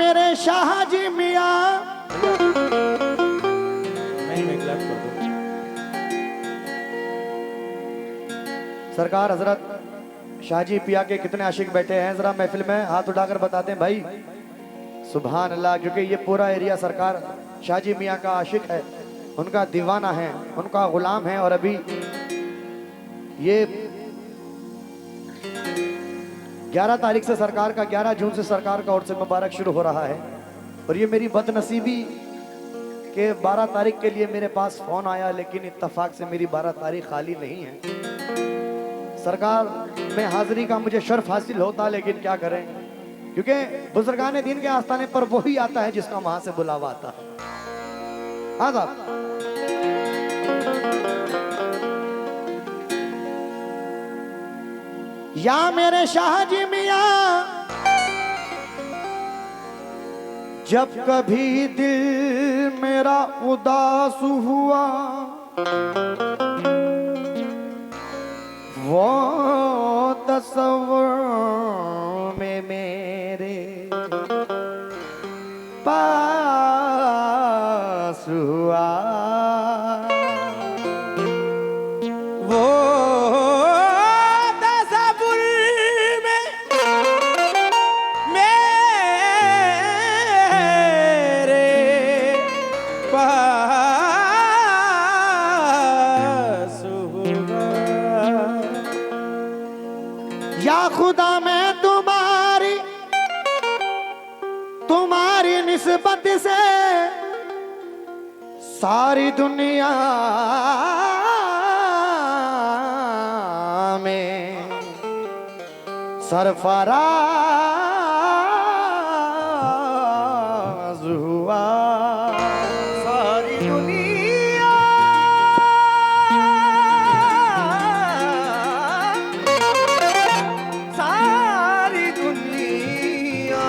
मेरे शाहजी मियाँ। मैं क्लैप कर दूं। सरकार हजरत शाहजी पिया के कितने आशिक बैठे हैं, जरा महफिल में हाथ उठाकर बताते हैं भाई सुभान अल्लाह। क्योंकि ये पूरा एरिया सरकार शाहजी मियाँ का आशिक है, उनका दीवाना है, उनका गुलाम है। और अभी ये 11 तारीख से सरकार का 11 जून से सरकार का उर्स मुबारक शुरू हो रहा है। और ये मेरी बदनसीबी के 12 तारीख के लिए मेरे पास फोन आया, लेकिन इत्तेफाक से मेरी 12 तारीख खाली नहीं है। सरकार में हाजिरी का मुझे शर्फ हासिल होता, लेकिन क्या करें, क्योंकि बुजुर्गान दीन के आस्थाने पर वही आता है जिसका वहां से बुलावा आता है। हाँ साहब, या मेरे शाहजी मियाँ, जब कभी दिल मेरा उदास हुआ, वो तस्वीर में मेरे पास हुआ, वो तस्वीर में मेरे पास हुआ। या खुदा मैं तुम्हारी निस्बत से सारी दुनिया में सरफराज हुआ। सारी दुनिया सारी दुनिया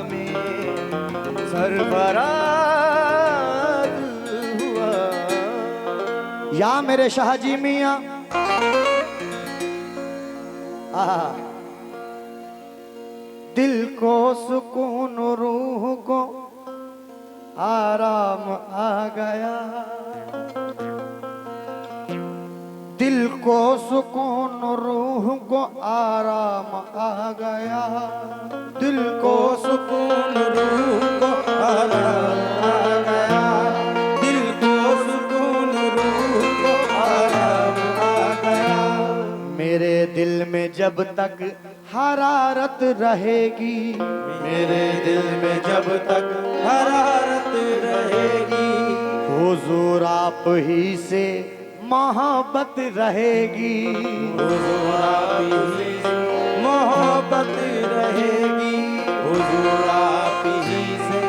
में सरफराज हुआ। या मेरे शाहजी मियाँ, दिल को सुकून, रूह को आराम आ गया। दिल को सुकून, रूह को आराम आ गया। दिल को सुकून, रूह को आराम आ गया। दिल को सुकून, रूह को आराम आ गया। मेरे दिल में जब तक हरारत रहेगी, मेरे दिल में जब तक हरारत रहेगी, हुजूर आप ही से मोहब्बत रहेगी। हुजूर आप ही से मोहब्बत रहेगी। हुजूर आप ही से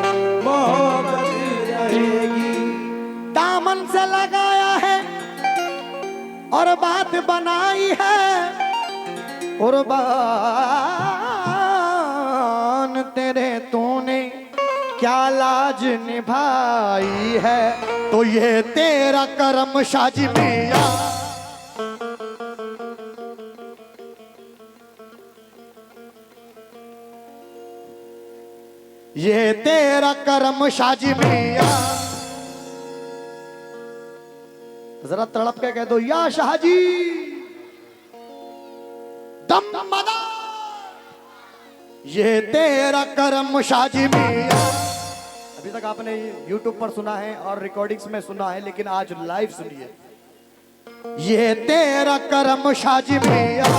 मोहब्बत रहेगी। दामन से लगाया है और बात बनाई है, कुर्बान तेरे तूने क्या लाज निभाई है। तो ये तेरा करम शाहजी मियाँ, ये तेरा करम शाहजी मियाँ। जरा तड़प के कह दो या शाहजी दम मदा, ये तेरा करम शाहजी मियाँ। अभी तक आपने YouTube पर सुना है और रिकॉर्डिंग्स में सुना है, लेकिन आज लाइव सुनिए। ये तेरा करम शाहजी मियाँ,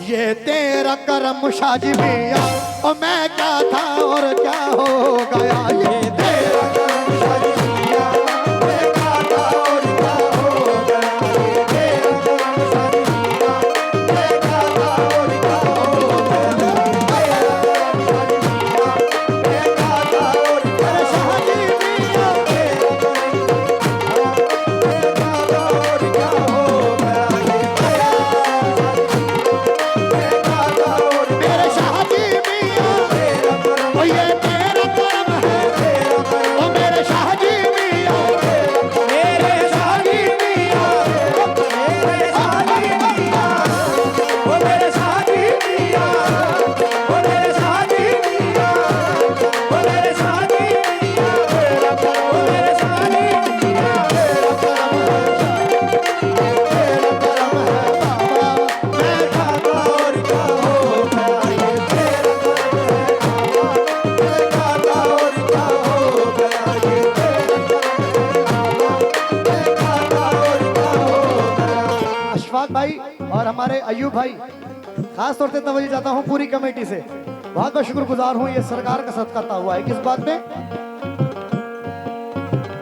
ये तेरा करम शाहजी मियाँ। और मैं क्या था और क्या हो गया, ये तेरा करम शाहजी मियाँ। मैं क्या था और क्या हो गया, ये तेरा करम शाहजी मियाँ। मैं क्या था और क्या हो गया, तेरा करम शाहजी मियाँ। मैं क्या था और क्या शाहजी मियाँ। तेरा करम, मैं क्या था और क्या हो गया, ये तेरा मेरे शाहजी मियाँ। तेरा करम, ये तेरा करम है। अयूब भाई, खास तौर से तवज्जो चाहता हूँ पूरी कमेटी से, बहुत बहुत शुक्रगुजार हूँ, ये सरकार का सदका हुआ है। किस बात पे?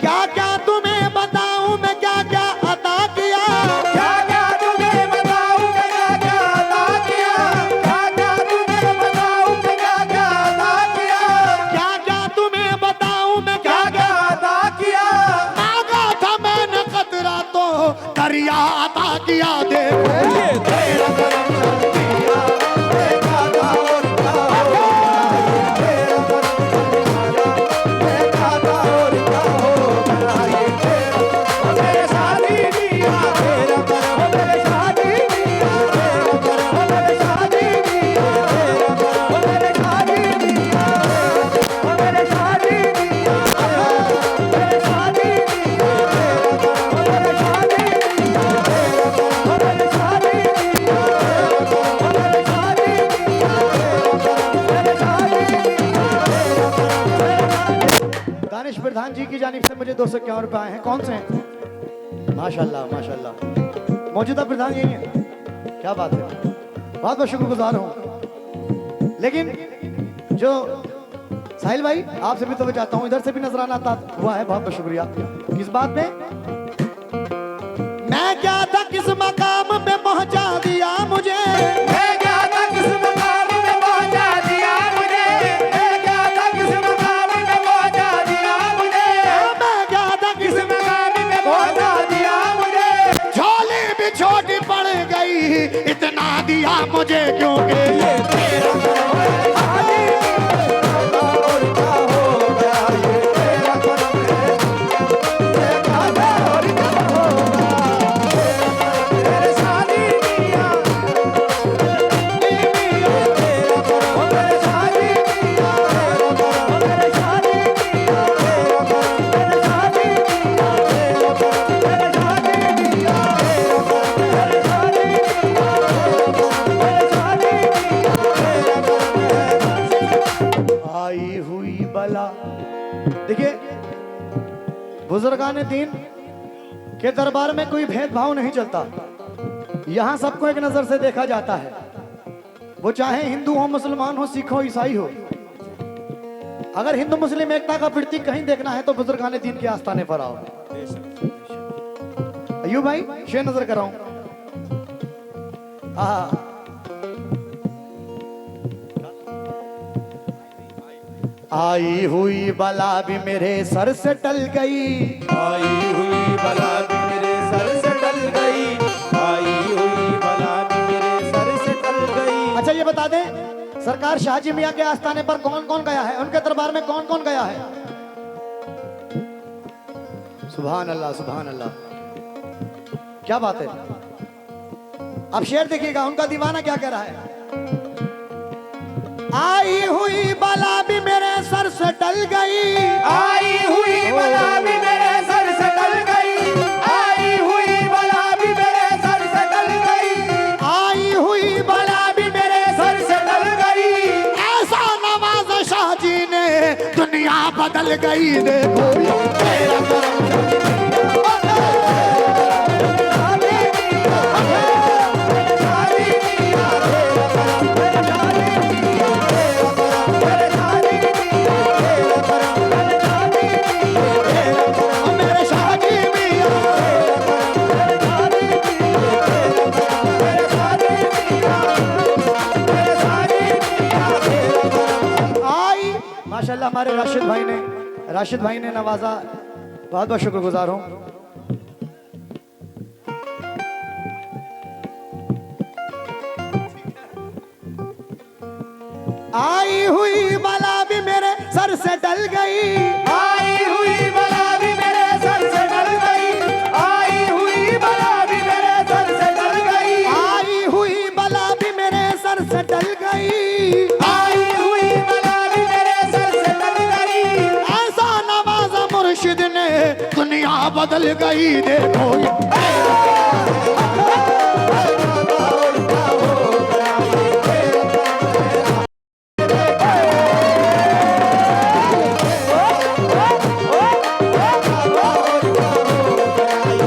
क्या क्या तुम्हें बताऊं मैं क्या क्या अता किया, क्या क्या तुम्हें बताऊं मैं क्या क्या अता किया, क्या क्या तुम्हें बताऊं मैं क्या क्या अता किया, क्या क्या तुम्हें बताऊं मैं क्या क्या क्या अता किया, मांगा था मैंने कतरा तो दरिया अता किया। देखो ये तेरा करम शक्तिया देखा था और क्या हो गया, तेरा करम देखा था और क्या हो गया, ये तेरा मेरे शादी दिया, तेरा करम मेरे शादी दिया, तेरा करम मेरे शादी दिया, तेरा करम मेरे शादी दिया, मेरे शादी दिया, मेरे शादी दिया, मेरे शादी दिया, मेरे शादी दिया, मेरे शादी दिया, मेरे शादी दानिश प्रधान जी की जानिब से मुझे 251 रुपए आए हैं। कौन से हैं? माशाल्लाह माशाल्लाह, मौजूदा प्रधान यही है, क्या बात है, बहुत बहुत शुक्रगुजार हूँ। लेकिन जो साहिल भाई, आपसे भी तो चाहता हूँ, इधर से भी नजराना आता हुआ है, बहुत बहुत शुक्रिया। किस बात पे? मैं क्या था किस मकाम पे पहुंचा दिया मुझे, मैं क्या था किस मकाम में पहुंचा दिया मुझे, मैं क्या था किस मकाम में पहुंचा दिया मुझे, मैं क्या था किस मकाम में पहुंचा दिया मुझे, झोली भी छोटी पड़ गई, इतना दिया मुझे क्योंकि ये तेरा करम है शादी और क्या हो गया, ये तेरा करम है देखा था और क्या हो गया, मेरे शादी दिया, तेरा करम मेरे शादी दिया, तेरा करम मेरे शादी दिया, तेरा करम मेरे शादी दिया, तेरा करम मेरे शादी दिया, तेरा करम मेरे शादी दिया, मेरे शादी दिया, तेरा करम आई हुई बला। देखिए, बुजुर्गान दीन के दरबार में कोई भेदभाव नहीं चलता, यहाँ सबको एक नजर से देखा जाता है, वो चाहे हिंदू हो, मुसलमान हो, सिख हो, ईसाई हो। अगर हिंदू मुस्लिम एकता का प्रतीक कहीं देखना है तो बुजुर्गान दीन के आस्थाने पर आओ। अयूब भाई, शेर नजर कराऊं। आई हुई बला भी मेरे सर से टल गई, आई हुई बला भी मेरे सर से टल गई, आई हुई बला भी मेरे सर से टल गई। अच्छा ये बता दें, सरकार शाहजी मियां के आस्थाने पर कौन कौन गया है, उनके दरबार में कौन कौन गया है? सुभान अल्लाह सुभान अल्लाह, क्या बात है। अब शेर देखिएगा, उनका दीवाना क्या कह रहा है। आई हुई बला भी मेरे सर से टल गई, आई हुई बला भी मेरे सर से टल गई, आई हुई बला भी मेरे सर से टल गई, आई हुई बला भी मेरे सर से टल गई, ऐसा नवाज शाह जी ने दुनिया बदल गई। देखो तेरा करम शादी दिया, मेरे शादी दिया, तेरा करम मेरे शादी दिया, तेरा करम मेरे शादी दिया, तेरा करम मेरे शादी दिया, तेरा करम मेरे शाहजी मियां, मेरे शादी दिया, तेरा करम मेरे शादी दिया, मेरे शादी दिया, तेरा करम आई। माशाल्लाह हमारे राशिद भाई ने नवाजा, बहुत बहुत शुक्रगुजार हूँ। आई हुई बला भी मेरे सर से टल गई, आई हुई बला भी मेरे सर से टल गई, आई हुई बला भी मेरे सर से टल गई, आई हुई बला भी मेरे सर से टल गई, आई हुई बला भी मेरे सर से टल गई, ऐसा नवाजा मुर्शिद ने दुनिया बदल गई। देखो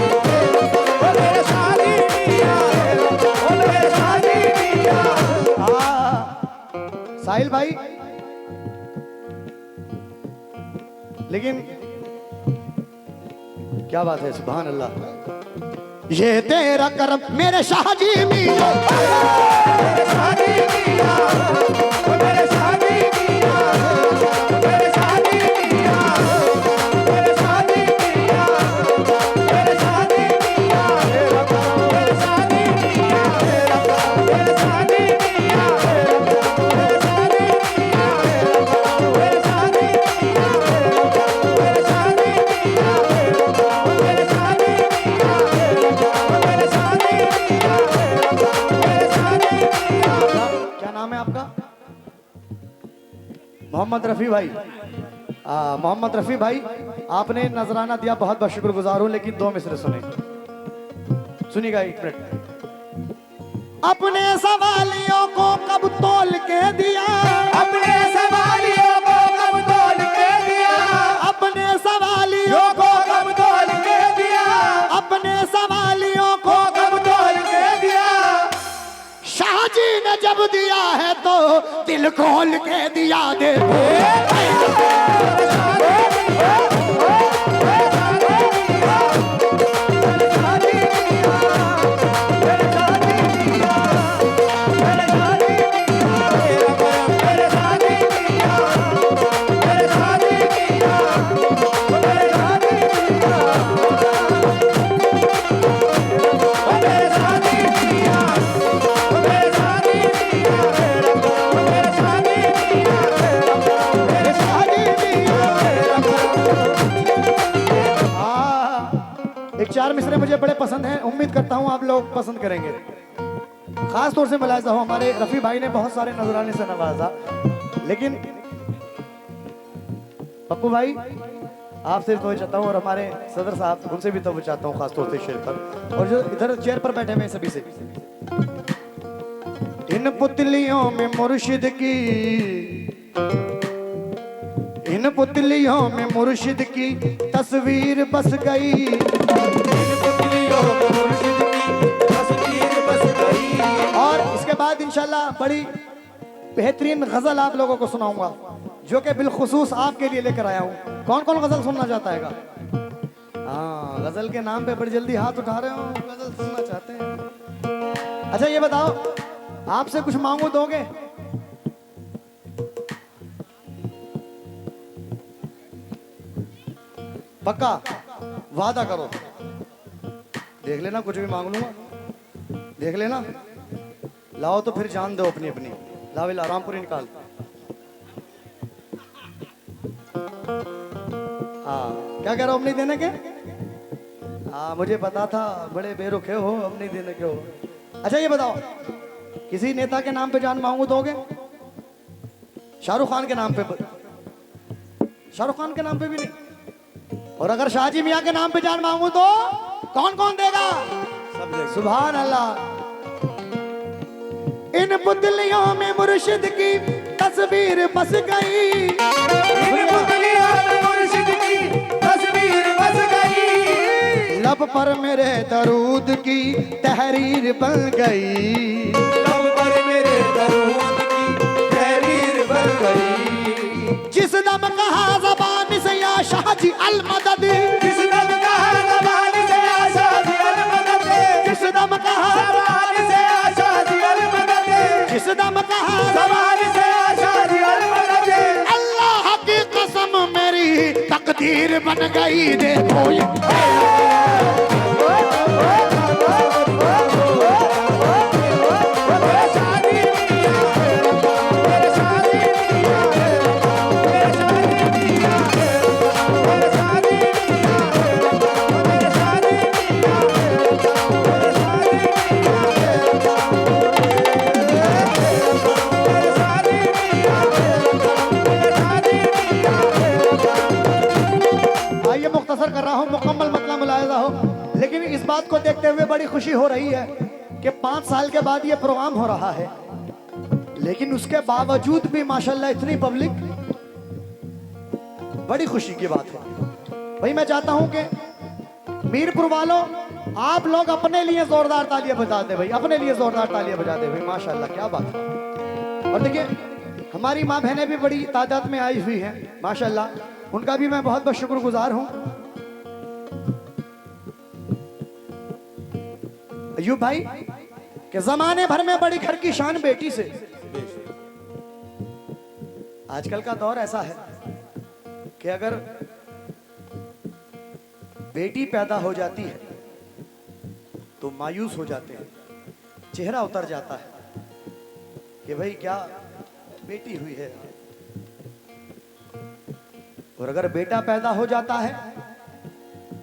मेरे शादी दिया, मेरे शादी साहिल भाई, लेकिन क्या बात है, सुभान अल्लाह। ये तेरा करम मेरे शाहजी मियां, मेरे शादी मियां, मेरे शादी मियां, मेरे शादी मियां, मेरे शादी मियां, मेरे शादी मियां, मेरे शादी मियां, मेरे शादी मियां, मेरे शादी मियां, मेरे शादी मियां, मेरे शादी मियां, मेरे शादी मियां, मेरे शादी मियां, मेरे शादी मियां। क्या नाम है आपका? मोहम्मद रफी भाई। मोहम्मद रफी भाई, आपने नजराना दिया, बहुत बहुत शुक्रगुजार हूं, लेकिन 2 मिसरे सुने, सुनिएगा 1 मिनट। अपने सवालियों को कब तोल के दिया, अपने सवालियों को कब तोल के दिया, अपने सवालियों यो को कब तोल के दिया, अपने सवालियों को कब तोल के दिया। शाहजी ने जब दिया है तो दिल खोल के दिया। देखो एक 4 मिसरे मुझे बड़े पसंद हैं, उम्मीद करता हूं आप लोग पसंद करेंगे। खास तौर से मुलाहिजा हो, हमारे रफी भाई ने बहुत सारे नजराने से नवाजा, लेकिन पप्पू भाई आपसे तो चाहता हूं, और हमारे सदर साहब उनसे भी तो चाहता हूं, खास तौर से शेर पर, और जो इधर चेयर पर बैठे हुए हैं सभी से। इन पुतलियों में मुर्शिद की, इन पुतलियों में मुर्शिद की तस्वीर बस गई, और इसके बाद इंशाल्लाह बड़ी बेहतरीन गजल आप लोगों को सुनाऊंगा, जो कि बिलखुसूस आपके लिए लेकर आया हूं। कौन कौन गजल सुनना चाहता है? हाँ, गजल के नाम पे बड़ी जल्दी हाथ उठा रहे हो, गजल सुनना चाहते हैं। अच्छा ये बताओ, आपसे कुछ मांगू दोगे? पक्का वादा करो? देख लेना, कुछ भी मांग लूंगा, देख लेना। लाओ तो फिर जान दो अपनी अपनी। लाविल आरामपुरी निकाल। हाँ, क्या कह रहा हो, अब नहीं देने के? हाँ मुझे पता था, बड़े बेरुखे हो, अब नहीं देने के हो। अच्छा ये बताओ, किसी नेता के नाम पे जान मांगू दोगे? शाहरुख खान के नाम पे? शाहरुख खान के नाम पे भी नहीं। और अगर शाहजी मियां के नाम पे जान मांगू तो कौन कौन देगा? सब देगा। सुभान अल्लाह। इन पुतलियों में मुर्शिद की तस्वीर बस गई, इन पुतलियों में मुर्शिद की तस्वीर बस गई, लब पर मेरे दरूद की तहरीर बन गई, लब पर मेरे दरूद की तहरीर बन गई। जिस दम कहा ज़बान से या शाहजी अल मदद, जिस दम कहा ज़बान से या शाहजी अल मदद, जिस दम कहा ज़बान से या शाहजी अल मदद, जिस दम कहा ज़बान से या शाहजी अल मदद। अल्लाह की कसम मेरी तकदीर बन गई। देखो ये मुख्तसर कर रहा हूं, मुकम्मल मतलब मुलाहिजा हो, लेकिन इस बात को देखते हुए बड़ी खुशी हो रही है कि 5 साल के बाद ये प्रोग्राम हो रहा है, लेकिन उसके बावजूद भी माशाल्लाह इतनी पब्लिक, बड़ी खुशी की बात है। भाई मैं चाहता हूं कि मीरपुर वालों आप लोग अपने लिए जोरदार तालियां बजा दे भाई, अपने लिए जोरदार तालियां बजा दे भाई, माशाल्लाह क्या बात है। और देखिए हमारी माँ बहनें भी बड़ी तादाद में आई हुई हैं माशाल्लाह, उनका भी मैं बहुत बहुत शुक्रगुजार हूं। अयूब भाई कि जमाने भर में बड़ी घर की शान बेटी से। आजकल का दौर ऐसा है कि अगर बेटी पैदा हो जाती है तो मायूस हो जाते हैं, चेहरा उतर जाता है कि भाई क्या बेटी हुई है। और अगर बेटा पैदा हो जाता है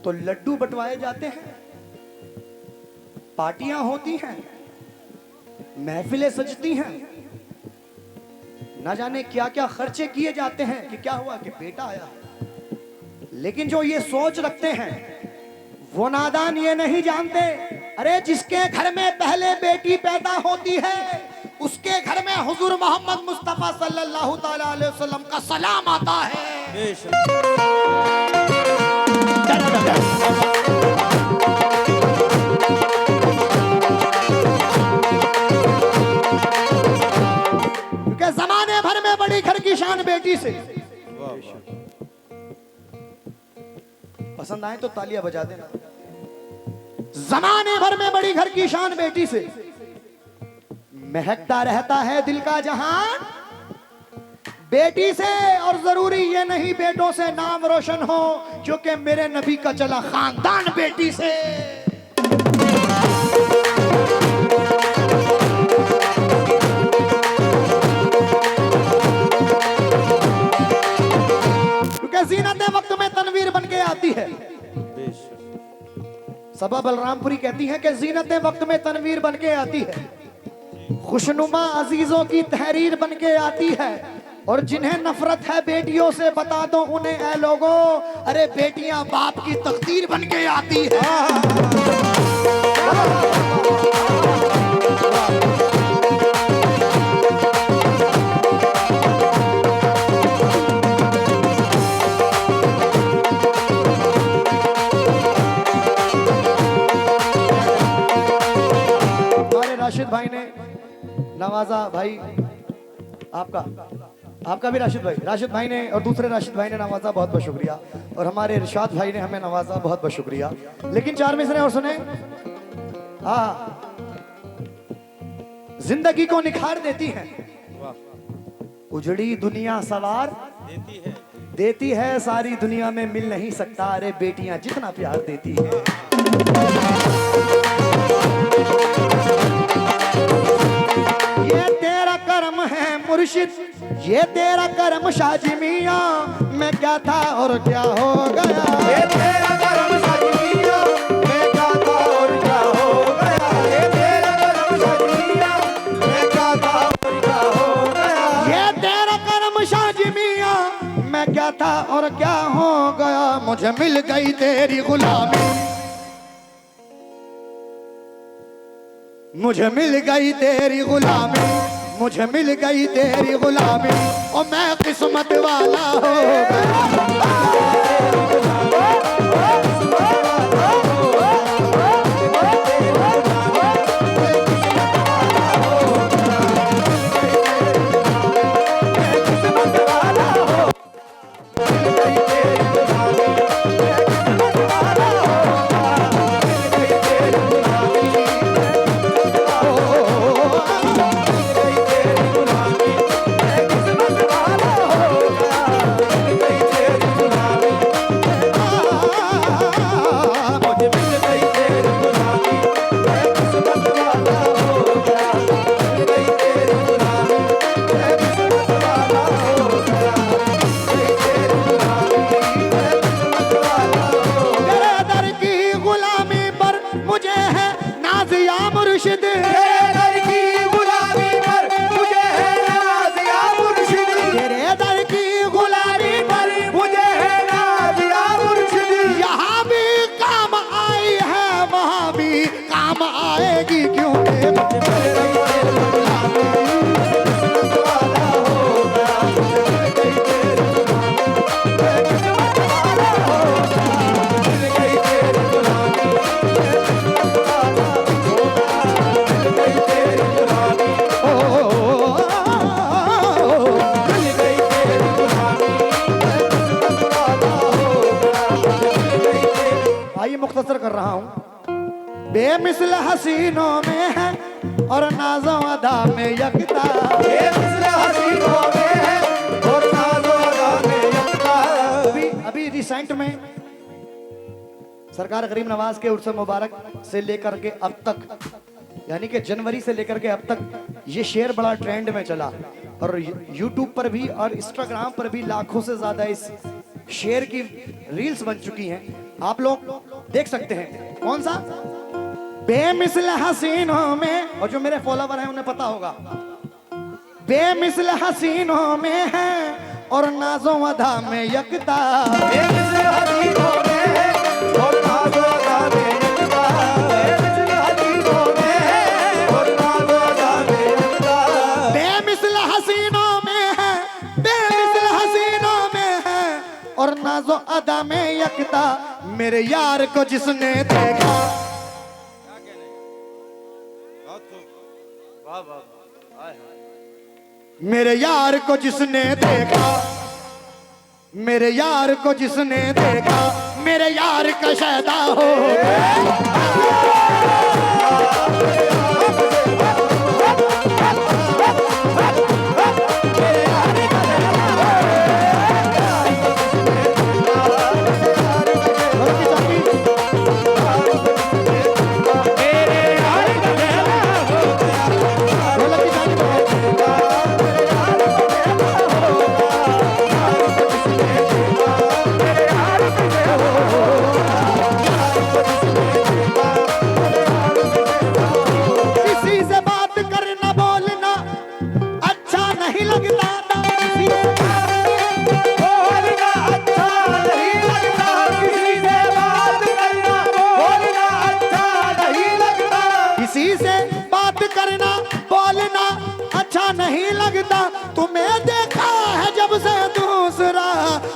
तो लड्डू बंटवाए जाते हैं, पार्टियां होती हैं, महफिलें सजती हैं, ना जाने क्या क्या खर्चे किए जाते हैं कि क्या हुआ कि बेटा आया। लेकिन जो ये सोच रखते हैं वो नादान ये नहीं जानते, अरे जिसके घर में पहले बेटी पैदा होती है उसके घर में हुजूर मोहम्मद मुस्तफा सल्लल्लाहु ताला अलैहि वसल्लम का सलाम आता है। क्योंकि जमाने भर में बड़ी घर की शान बेटी से। पसंद आए तो तालियां बजा देना। जमाने भर में बड़ी घर की शान बेटी से महकता रहता है दिल का जहान बेटी से। और जरूरी ये नहीं बेटों से नाम रोशन हो, क्योंकि मेरे नबी का चला खानदान बेटी से। क्योंकि जीनत वक्त में तनवीर बन के आती है। सबा बलरामपुरी कहती है कि जीनत वक्त में तनवीर बन के आती है, खुशनुमा अजीजों की तहरीर बन के आती है। और जिन्हें नफरत है बेटियों से बता दो उन्हें ऐ लोगों, अरे बेटियां बाप की तकदीर बन के आती है। हमारे राशिद भाई ने नवाजा भाई, आपका भी राशिद भाई ने और दूसरे राशिद भाई ने नवाजा, बहुत बहुत शुक्रिया। और हमारे इरशाद भाई ने हमें नवाजा, बहुत बहुत शुक्रिया। लेकिन चार मिसरे और सुने। हाँ, जिंदगी को निखार देती है, उजड़ी दुनिया सवार देती है, सारी दुनिया में मिल नहीं सकता, अरे बेटियां जितना प्यार देती है। ये तेरा कर्म है मुर्शिद, ये तेरा कर्म शाजी मियां, मैं क्या था और क्या हो गया। ये तेरा कर्म शादी मियां, मैं क्या था और क्या हो गया। ये तेरा कर्म शादी मियां, मैं क्या था और क्या हो गया। ये तेरा कर्म शाजी मियां, मैं क्या था और क्या हो गया। मुझे मिल गई तेरी गुलामी, मुझे मिल गई तेरी गुलामी, मुझे मिल गई तेरी गुलामी, और मैं किस्मत वाला हो गया। बेमिसल हसीनों में है और नाज़ो अदा में यकता। बेमिसल हसीनों में है और नाज़ो अदा में यकता। अभी रिसेंट में सरकार गरीब नवाज के उर्स मुबारक से लेकर के अब तक, यानी कि जनवरी से लेकर के अब तक ये शेर बड़ा ट्रेंड में चला और यूट्यूब पर भी और इंस्टाग्राम पर भी लाखों से ज्यादा इस शेर की रील्स बन चुकी हैं। आप लोग देख सकते हैं। कौन सा? बेमिसल हसीनों में, और जो मेरे फॉलोवर हैं उन्हें पता होगा। बेमिसल हसीनों में है और नाज़ो अदा में यकता। बेमिसल हसीनों में है और नाज़ो अदा में यकता। बेमिसल हसीनों में है और नाज़ो अदा में यकता। बेमिसल हसीनों में है, बेमिसल हसीनों में है और नाज़ो अदा में यकता। मेरे यार को जिसने देखा, मेरे यार को जिसने देखा, मेरे यार को जिसने देखा, मेरे यार का शैदा हो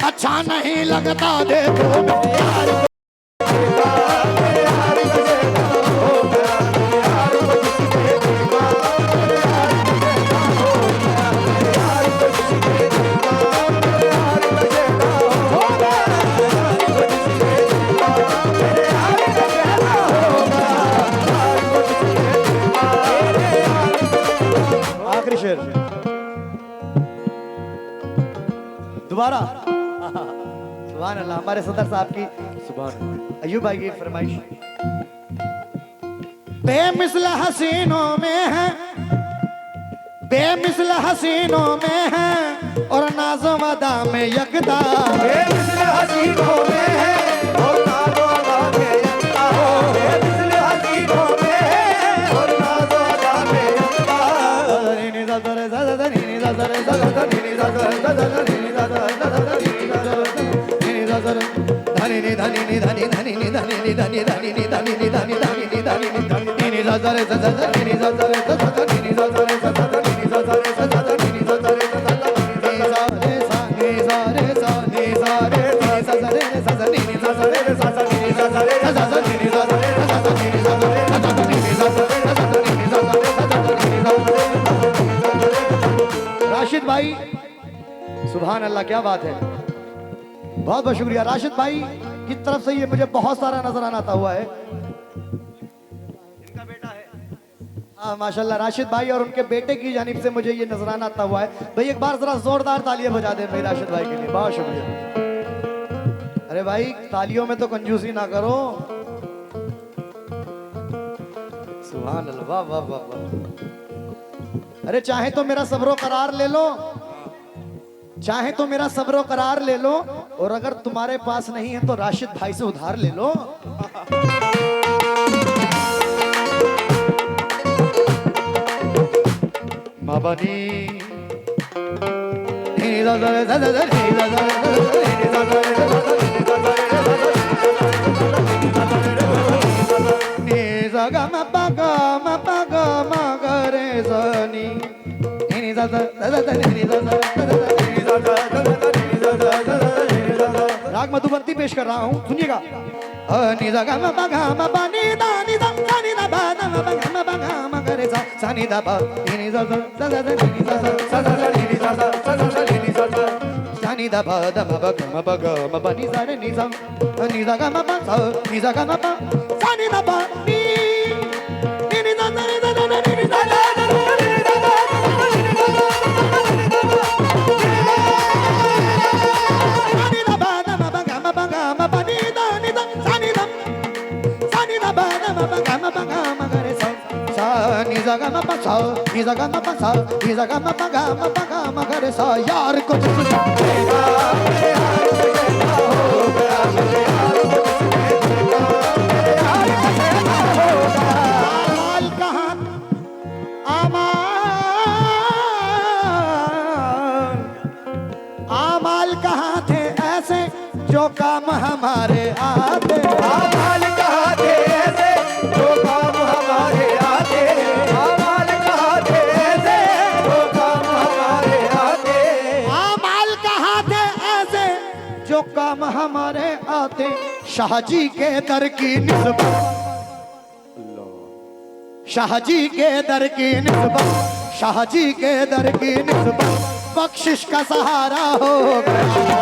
अच्छा नहीं लगता। देखो आखिरी शेर दोबारा। सुभान अल्लाह। हमारे सदर साहब की सुभान अयूब भाई की फरमाइश। बेमिसल हसीनों में है, बेमिसल हसीनों में है और नाज़ो अदा में यकता। बेमिसल हसीनों में है और नाज़ो अदा में यकता। बेमिसल हसीनों में है और नाज़ो अदा में यकता। राशिद भाई सुभान अल्लाह, क्या बात है। बहुत बहुत शुक्रिया राशिद भाई की तरफ से। ये मुझे बहुत सारा नजराना आता हुआ है। इनका बेटा है, हाँ माशाल्लाह। राशिद भाई और उनके बेटे की जानिब से मुझे ये नजराना आता हुआ है। भाई एक बार जरा जोरदार तालियां बजा दें भाई राशिद भाई के लिए। बहुत शुक्रिया। अरे भाई तालियों में तो कंजूसी ना करो। सुभान अल्लाह, वाह वाह वाह वाह। अरे चाहे तो मेरा सब्रो करार ले लो, चाहे तो मेरा सब्रो करार ले लो, और अगर तुम्हारे पास नहीं है तो राशिद भाई से उधार ले लो। माबानी राग मधुबंती पेश कर रहा हूँ, सुनिएगा। सा नी सा गा मा पा सा नी सा गा मा पा गा मा पा गा मा गा रे सा यार कुछ सुझेगा मेरे यार सुझेगा होगा मेरे यार कुछ सुझेगा मेरे यार सुझेगा होगा आमाल कहाँ आमाल कहाँ थे ऐसे जो काम हमारे आते आमाल कहाँ थे ऐसे जो काम हमारे आते आमाल कहाँ थे ऐसे जो काम हमारे आते आमाल कहाँ थे ऐसे जो काम हमारे आते शाहजी के दर की निस्बत शाहजी के दर की निस्बत शाहजी के दर की निस्बत बख्शिश का सहारा हो गया